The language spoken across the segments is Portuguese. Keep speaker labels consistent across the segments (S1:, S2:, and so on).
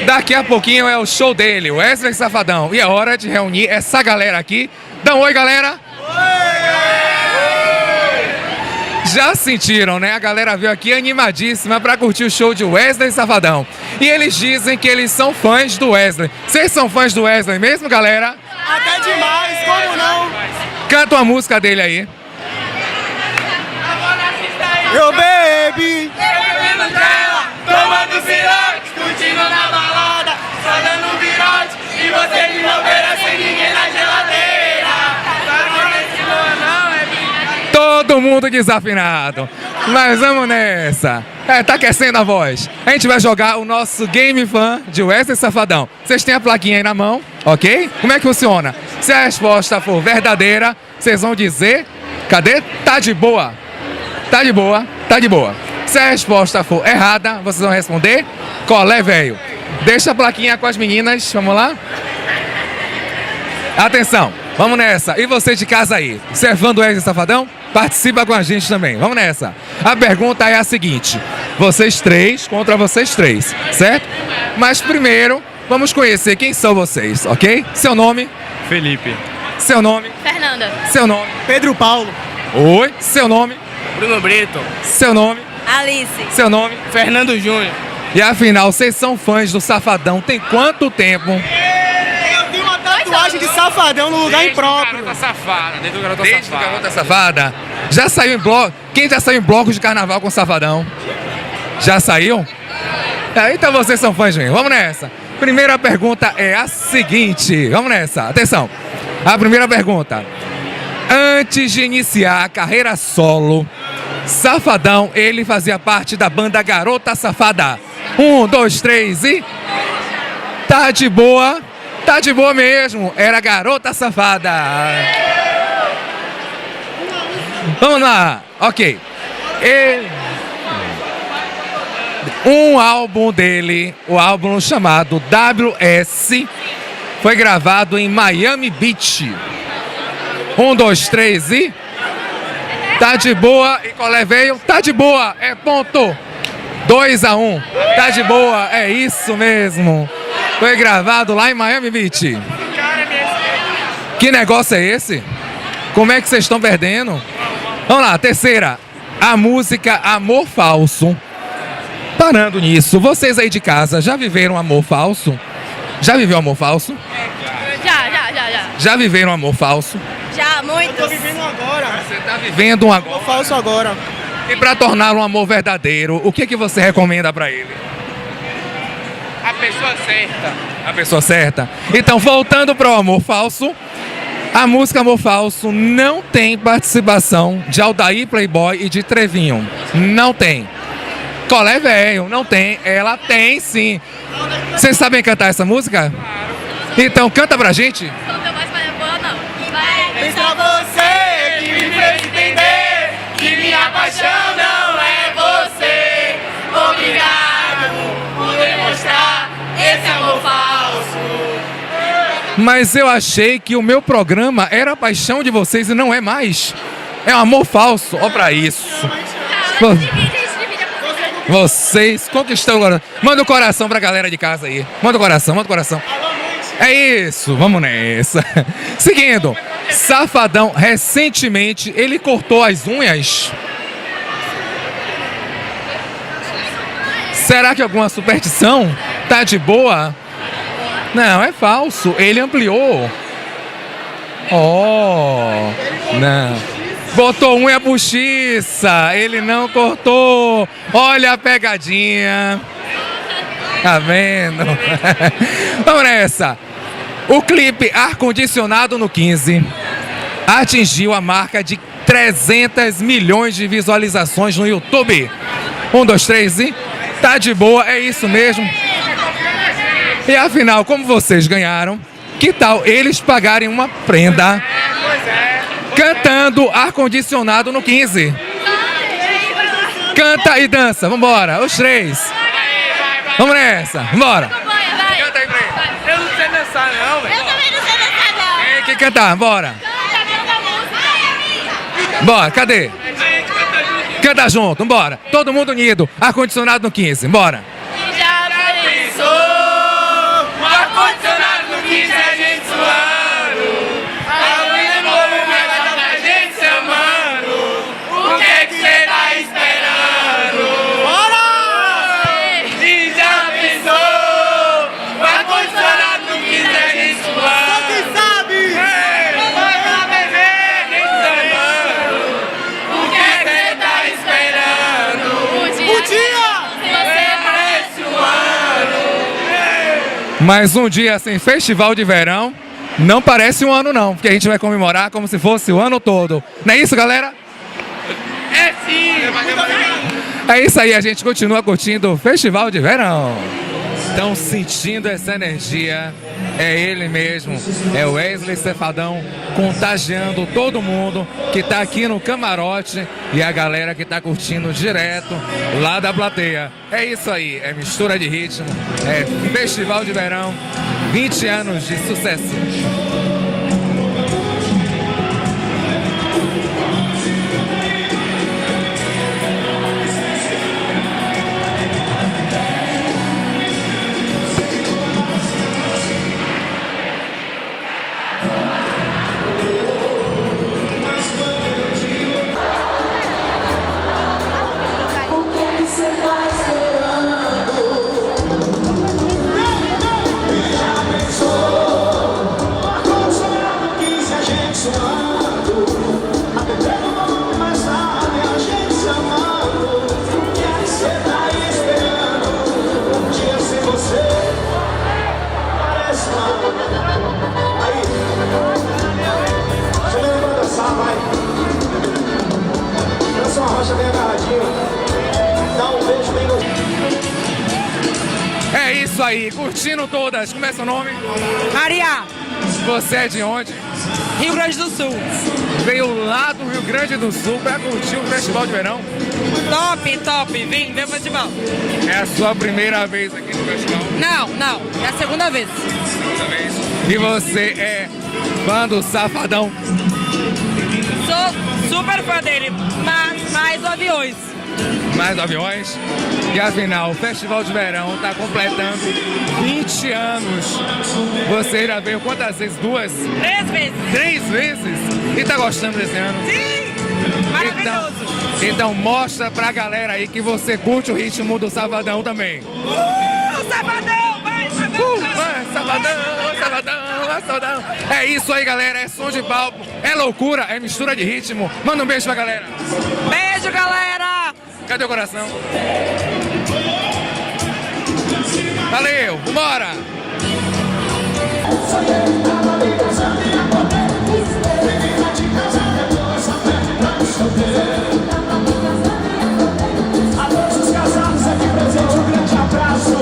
S1: Daqui a pouquinho é o show dele, Wesley Safadão. E é hora de reunir essa galera aqui. Dá um oi, galera! Já sentiram, né? A galera veio aqui animadíssima para curtir o show de Wesley Safadão. E eles dizem que eles são fãs do Wesley. Vocês são fãs do Wesley mesmo, galera?
S2: Até demais, como não?
S1: Canta uma música dele aí.
S2: Eu bebi,
S3: tomando virote, curtindo na balada, só dando um virote, e você de bobeira sem ninguém na geladeira. Não, é brincadeira.
S1: Todo mundo desafinado. Mas vamos nessa. Tá aquecendo a voz. A gente vai jogar o nosso Game Fan de Wesley Safadão. Vocês têm a plaquinha aí na mão, ok? Como é que funciona? Se a resposta for verdadeira, vocês vão dizer... Cadê? Tá de boa. Tá de boa, tá de boa. Se a resposta for errada, vocês vão responder colé, velho. Deixa a plaquinha com as meninas, vamos lá? Atenção, vamos nessa. E você de casa aí, você é fã do Wesley Safadão? Participa com a gente também, vamos nessa. A pergunta é a seguinte, vocês três contra vocês três, certo? Mas primeiro, vamos conhecer quem são vocês, ok? Seu nome?
S4: Felipe.
S1: Seu nome?
S5: Fernanda.
S1: Seu nome?
S2: Pedro Paulo,
S1: Oi, seu nome?
S3: Bruno Brito,
S1: Seu nome?
S5: Alice.
S1: Seu nome?
S3: Fernando Júnior.
S1: E afinal, vocês são fãs do Safadão tem quanto tempo?
S2: eu tenho uma tatuagem de Safadão no lugar impróprio.
S4: Safada, desde o garota
S1: Desde
S4: safada.
S1: Garota Safada? Já saiu em bloco? Quem já saiu em blocos de carnaval com Safadão? Já saiu? Então vocês são fãs mesmo. Vamos nessa. Primeira pergunta é a seguinte. Vamos nessa. Atenção. A primeira pergunta. Antes de iniciar a carreira solo, Safadão, ele fazia parte da banda Garota Safada. 1, 2, 3 e... Tá de boa mesmo. Era Garota Safada. Vamos lá. Ok. Um álbum dele, o álbum chamado WS, foi gravado em Miami Beach. 1, 2, 3 e... Tá de boa. E colé veio? Tá de boa. É ponto. 2-1. Tá de boa. É isso mesmo. Foi gravado lá em Miami Beach. Que negócio é esse? Como é que vocês estão perdendo? Vamos lá, terceira. A música Amor Falso. Parando nisso, vocês aí de casa já viveram amor falso? Já viveu amor falso?
S5: Já.
S1: Já viveram amor falso?
S5: Já,
S2: Tô
S5: muitos.
S2: vivendo agora.
S1: Você tá vivendo um amor.
S2: Eu falso agora.
S1: E pra torná-lo um amor verdadeiro, o que você recomenda pra ele?
S4: A pessoa certa.
S1: A pessoa certa? Então, voltando para o amor falso, a música Amor Falso não tem participação de Aldair Playboy e de Trevinho. Não tem. Colé velho, não tem. Ela tem sim. Vocês sabem cantar essa música? Então, canta pra gente.
S5: Não tem mais para boa, não. Vai.
S3: Pensa você que me fez entender que minha paixão não é você. Obrigado por demonstrar esse amor falso.
S1: Mas eu achei que o meu programa era a paixão de vocês e não é mais. É um amor falso. Ó pra isso.
S5: Não, a gente divide a música.
S1: Vocês conquistou agora. Manda o coração pra galera de casa aí. Manda o coração, manda o coração. É isso, vamos nessa. Seguindo, Safadão, recentemente, ele cortou as unhas. Será que alguma superstição? Tá de boa? Não, é falso. Ele ampliou. Oh, não. Botou unha postiça. Ele não cortou. Olha a pegadinha. Tá vendo? Vamos nessa. O clipe Ar-Condicionado no 15 atingiu a marca de 300 milhões de visualizações no YouTube. 1, 2, 3 e... Tá de boa, é isso mesmo. E afinal, como vocês ganharam, que tal eles pagarem uma prenda cantando Ar-Condicionado no 15? Canta e dança, vambora, os três. Vamos nessa, vambora.
S5: Vai.
S1: Canta aí pra ele.
S4: Eu não sei dançar não, velho.
S5: Eu também não sei dançar, não.
S1: Tem que cantar, bora.
S5: Canta a música.
S1: Bora, cadê? Canta junto, vambora. Todo mundo unido, Ar-Condicionado no 15, bora.
S5: Já pensou?
S1: Mas um dia assim, festival de verão, não parece um ano não, porque a gente vai comemorar como se fosse o ano todo. Não é isso, galera?
S4: É sim!
S1: É isso aí, a gente continua curtindo o festival de verão. Estão sentindo essa energia, é ele mesmo, é o Wesley Safadão contagiando todo mundo que está aqui no camarote e a galera que está curtindo direto lá da plateia. É isso aí, é mistura de ritmo, é festival de verão, 20 anos de sucesso. É isso aí, curtindo todas. Como é seu nome?
S6: Maria,
S1: Você é de onde?
S6: Rio Grande do Sul.
S1: Veio lá do Rio Grande do Sul para curtir o festival de verão?
S6: Top, top. Vem pro festival.
S1: É a sua primeira vez aqui no festival?
S6: Não. É a segunda vez.
S1: Segunda vez. E você é fã do Safadão?
S6: Sou super fã dele, mas mais aviões.
S1: Mais aviões? E afinal, o Festival de Verão está completando 20 anos. Você já veio quantas vezes? 2?
S6: 3 vezes.
S1: 3 vezes? E tá gostando desse ano?
S6: Sim! Maravilhoso!
S1: Então mostra pra galera aí que você curte o ritmo do Safadão também.
S6: Safadão! Vai,
S1: Safadão! É isso aí, galera. É som de palco, é loucura, é mistura de ritmo. Manda um beijo pra galera.
S6: Beijo, galera!
S1: Cadê o coração? Valeu, vambora!
S7: A todos os casados aqui presente, um grande abraço.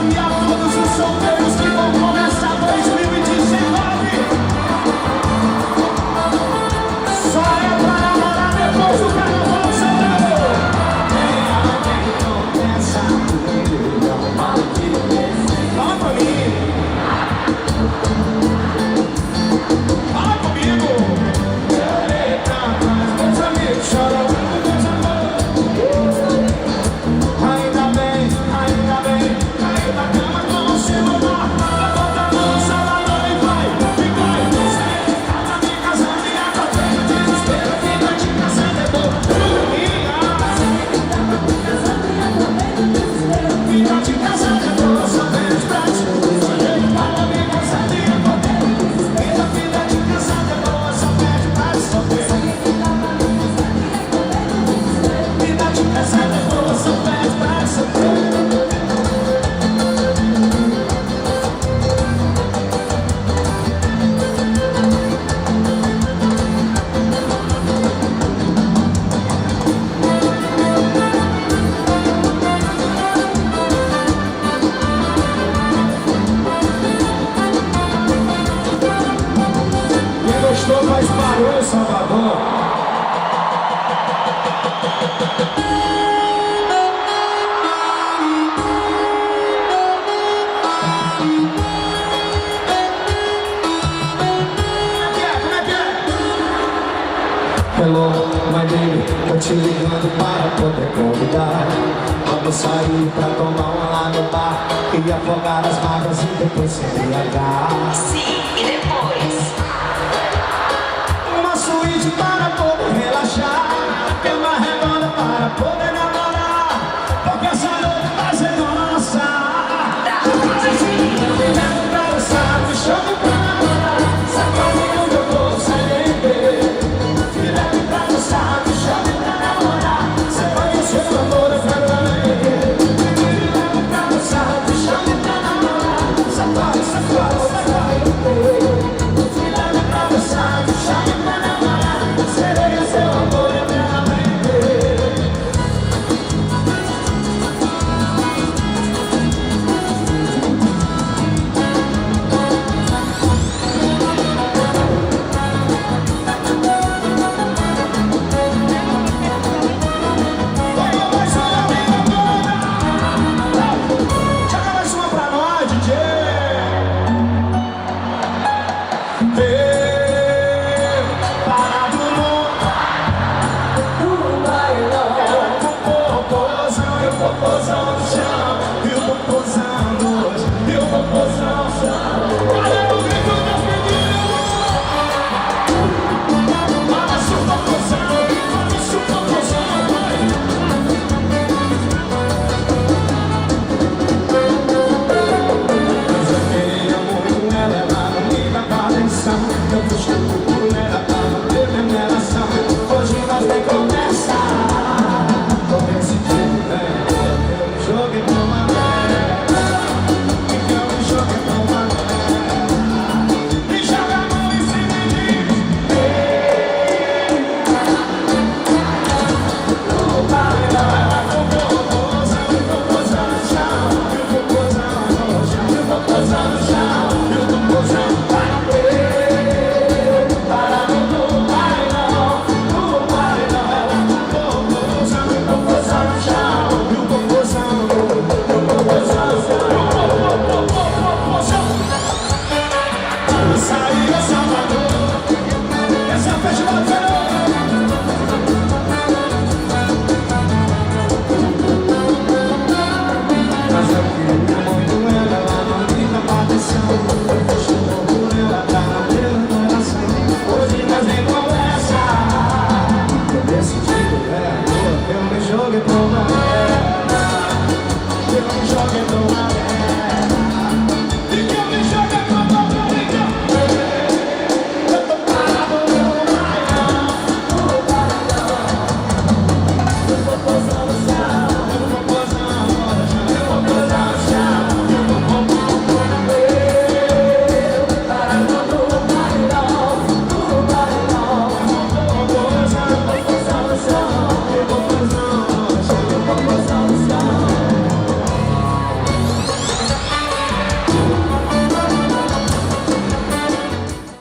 S7: E a todos os solteiros que vão começar 2019. Só é pra namorar depois do carnaval, solteiro. Fala pra mim. Fala comigo. Eita, mas meus amigos choram. Ainda bem, caiu da cama com o celular. Bota a mão no salão e vai. Tá me casando e acordando desespero. Vida de casado é boa. Vida de casado é boa, só menos pra te dizer. Para me casando e acordando desespero. Vida de casado é boa, só pede pra te sofrer. Vida de casado é boa, só pede pra te sofrer. Quem gostou faz barulho, Salvador. Como é que é? Hello, my baby, tô te ligando para poder convidar. Vamos sair pra tomar uma lá no bar e afogar as mágoas e depois se embriagar.